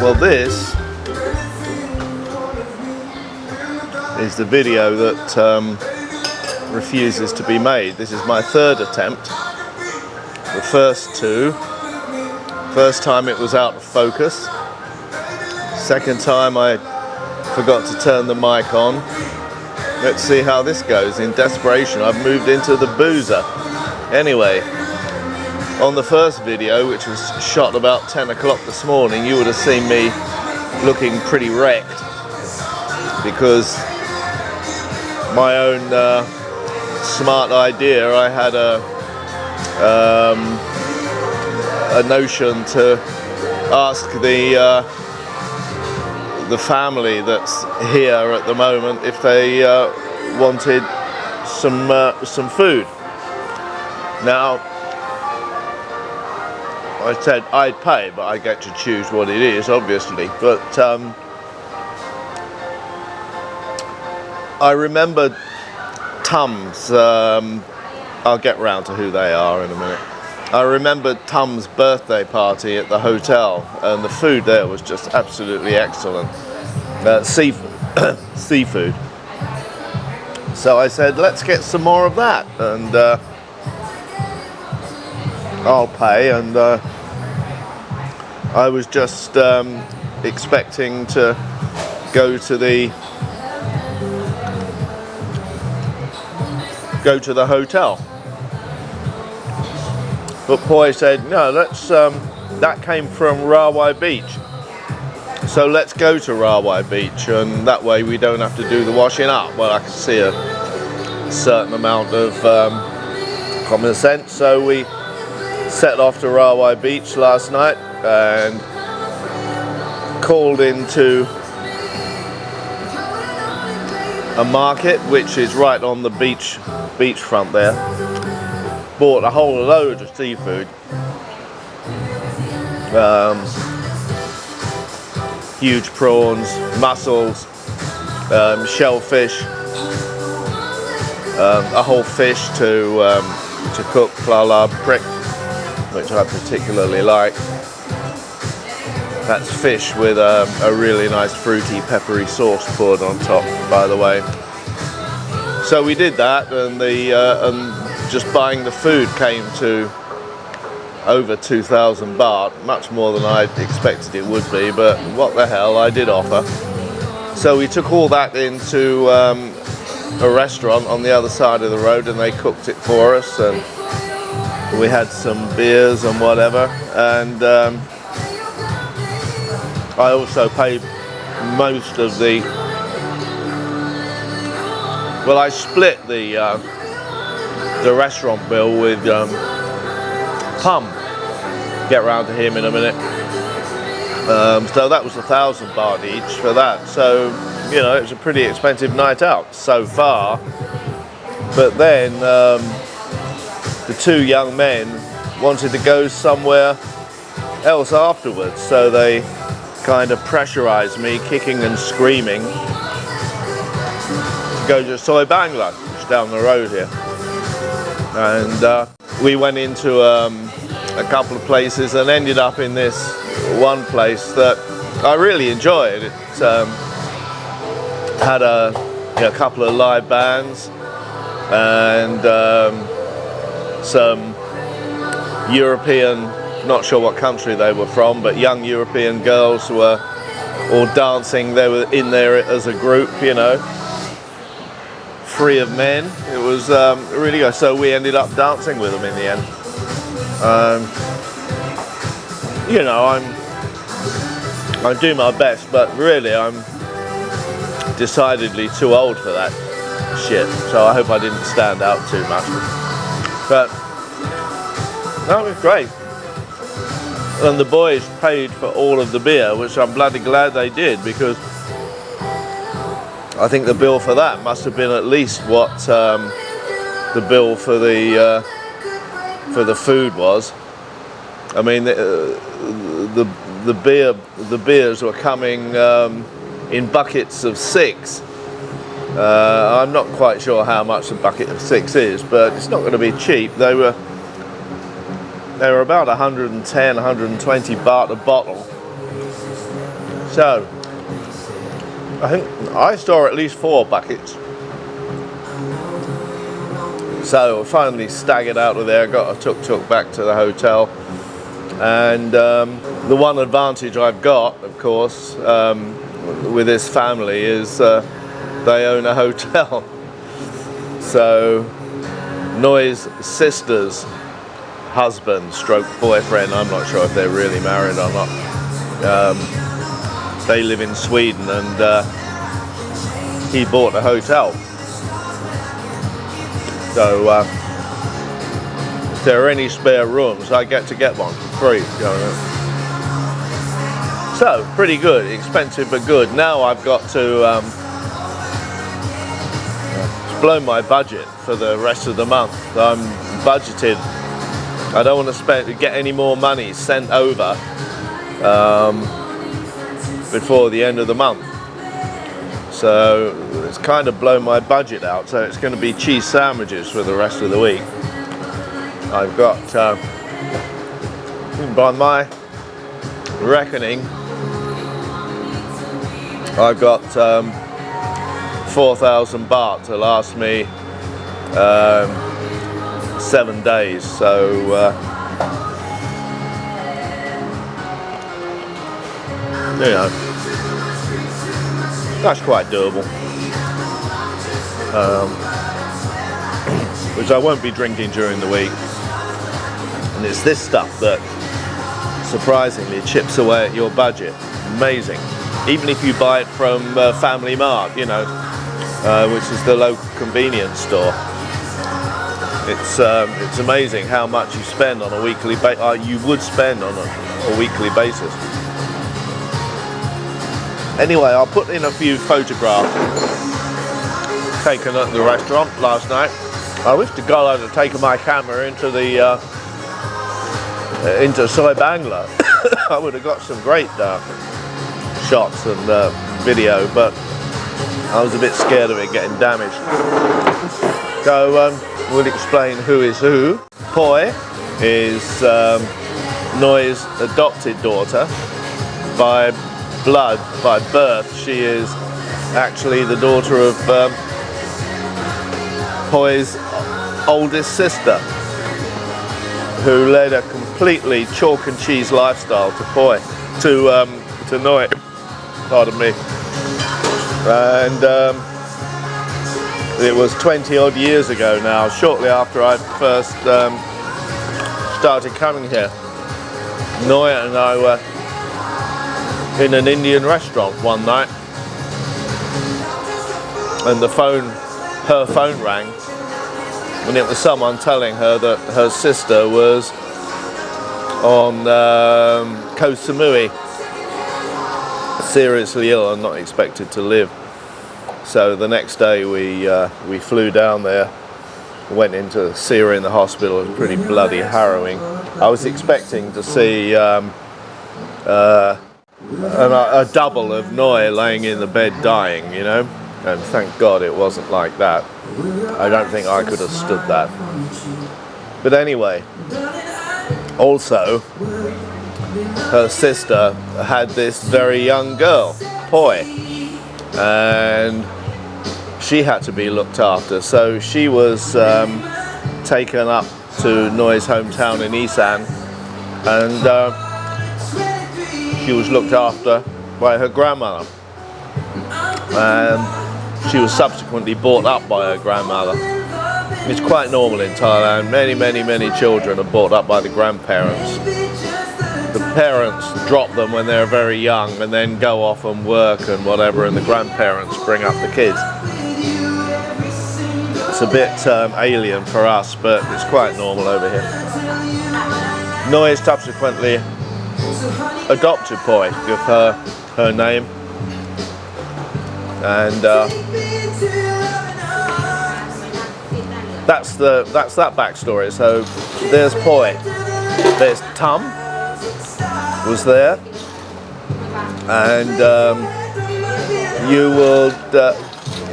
Well, this is the video that refuses to be made. This is my third attempt. The first two. First time it was out of focus. Second time I forgot to turn the mic on. Let's see how this goes. In desperation, I've moved into the boozer. Anyway, on the first video, which was shot about 10 o'clock this morning, you would have seen me looking pretty wrecked because my own smart idea, I had a notion to ask the family that's here at the moment if they wanted some food. Now, I said I'd pay, but I get to choose what it is, obviously. But I remember Tums. I'll get round to who they are in a minute. I remember Tums' birthday party at the hotel, and the food there was just absolutely excellent. Seafood. So I said, let's get some more of that, and I'll pay. And I was just expecting to go to the hotel. But Poi said, no, let's, that came from Rawai Beach. So let's go to Rawai Beach, and that way we don't have to do the washing up. Well, I can see a certain amount of common sense. So we set off to Rawai Beach last night and called into a market which is right on the beachfront there. Bought a whole load of seafood, huge prawns, mussels, shellfish, a whole fish to cook, plala prick, which I particularly like. That's fish with a really nice fruity peppery sauce poured on top, by the way. So we did that, and just buying the food came to over 2,000 baht, much more than I expected it would be, but what the hell, I did offer. So we took all that into a restaurant on the other side of the road, and they cooked it for us, and we had some beers and whatever, and I also paid most of the, well, I split the restaurant bill with Pum. Get round to him in a minute. So that was 1,000 baht each for that. So, you know, it was a pretty expensive night out so far. But then the two young men wanted to go somewhere else afterwards. So they kind of pressurized me, kicking and screaming, to go to Soy Bangla, which is down the road here. And we went into a couple of places and ended up in this one place that I really enjoyed. It had a couple of live bands and some European, not sure what country they were from, but young European girls were all dancing. They were in there as a group, you know, free of men. It was really good. So we ended up dancing with them in the end. You know, I do my best, but really I'm decidedly too old for that shit. So I hope I didn't stand out too much. But that was great. And the boys paid for all of the beer, which I'm bloody glad they did, because I think the bill for that must have been at least what the bill for the food was. I mean, the beers were coming in buckets of 6. I'm not quite sure how much a bucket of 6 is, but it's not going to be cheap. They were about 110, 120 baht a bottle. So, I think I saw at least 4 buckets. So I finally staggered out of there, got a tuk-tuk back to the hotel. And the one advantage I've got, of course, with this family is they own a hotel. So Noy's sister's husband stroke boyfriend, I'm not sure if they're really married or not, they live in Sweden, and he bought a hotel. So if there are any spare rooms, I get to get one for free. So pretty good, expensive but good. Now I've got to blow my budget for the rest of the month. I'm budgeted. I don't want to get any more money sent over before the end of the month. So it's kind of blown my budget out. So it's going to be cheese sandwiches for the rest of the week. I've got, by my reckoning, I've got 4,000 baht to last me 7 days. So you know, that's quite doable. Which I won't be drinking during the week. And it's this stuff that surprisingly chips away at your budget. Amazing. Even if you buy it from Family Mart, you know, which is the local convenience store. It's amazing how much you spend on a weekly basis. You would spend on a weekly basis. Anyway, I'll put in a few photographs taken at the restaurant last night. I wish to God I'd have taken my camera into the into Soy Bangla. I would have got some great shots and video, but I was a bit scared of it getting damaged. So we'll explain who is who. Poi is Noy's adopted daughter. By blood, by birth, she is actually the daughter of Poi's oldest sister, who led a completely chalk and cheese lifestyle to Noy, pardon me. And it was 20 odd years ago now, shortly after I first started coming here. Noy and I were in an Indian restaurant one night, and her phone rang, and it was someone telling her that her sister was on Koh Samui, seriously ill and not expected to live. So the next day we flew down there, went in to see her in the hospital. It was pretty bloody harrowing. I was expecting to see a double of Noy laying in the bed dying, you know, and thank God it wasn't like that. I don't think I could have stood that. But anyway, also her sister had this very young girl, Poi, and she had to be looked after. So she was taken up to Noy's hometown in Isan, and she was looked after by her grandmother. She was subsequently brought up by her grandmother. It's quite normal in Thailand. Many children are brought up by the grandparents. The parents drop them when they're very young and then go off and work and whatever, and the grandparents bring up the kids. It's a bit alien for us, but it's quite normal over here. Noy subsequently adopted Poi, give her name, and that's that backstory. So there's Poi, there's Tum was there, and you will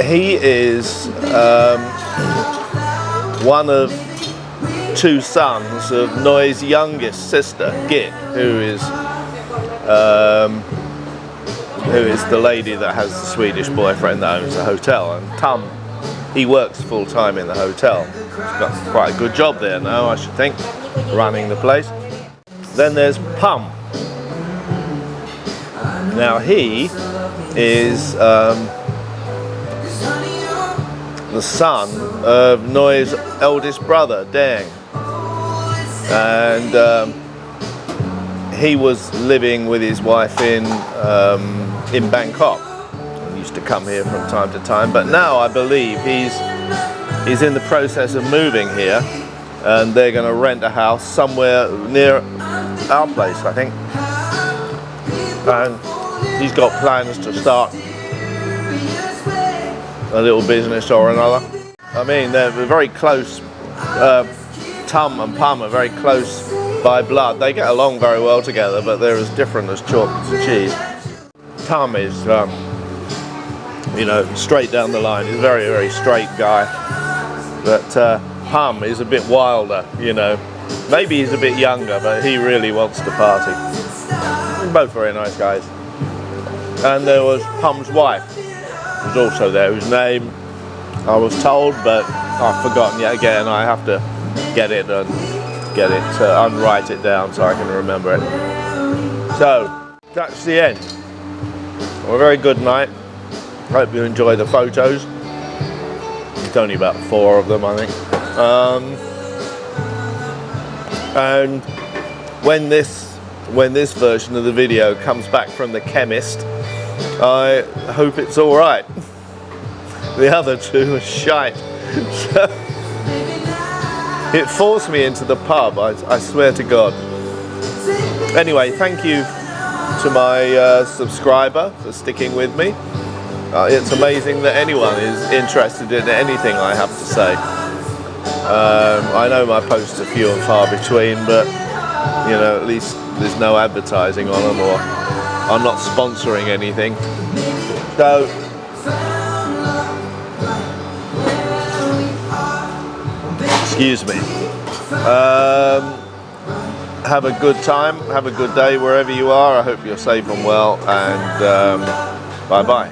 he is one of 2 sons of Noy's youngest sister, Git, who is who is the lady that has the Swedish boyfriend that owns the hotel, and Tom, he works full time in the hotel. He's got quite a good job there now, I should think, running the place. Then there's Pum. Now he is the son of Noi's eldest brother, Dang, and he was living with his wife in Bangkok. He used to come here from time to time, but now I believe he's in the process of moving here, and they're going to rent a house somewhere near our place, I think. And he's got plans to start a little business or another. I mean, they're very close. Tum and Pum are very close by blood. They get along very well together, but they're as different as chalk and cheese. Tum is, you know, straight down the line. He's a very, very straight guy. But Pum is a bit wilder, you know. Maybe he's a bit younger, but he really wants to party. They're both very nice guys. And there was Pum's wife, who was also there, whose name I was told, but I've forgotten yet again. I have to get it and unwrite it down so I can remember it. So that's the end. Well, a very good night. Hope you enjoy the photos. It's only about 4 of them, I think. And when this version of the video comes back from the chemist, I hope it's all right. The other 2 are shite. So, it forced me into the pub, I swear to God. Anyway, thank you to my subscriber for sticking with me. It's amazing that anyone is interested in anything I have to say. I know my posts are few and far between, but you know, at least there's no advertising on them, or I'm not sponsoring anything. So excuse me. Have a good time, have a good day wherever you are. I hope you're safe and well, and bye bye.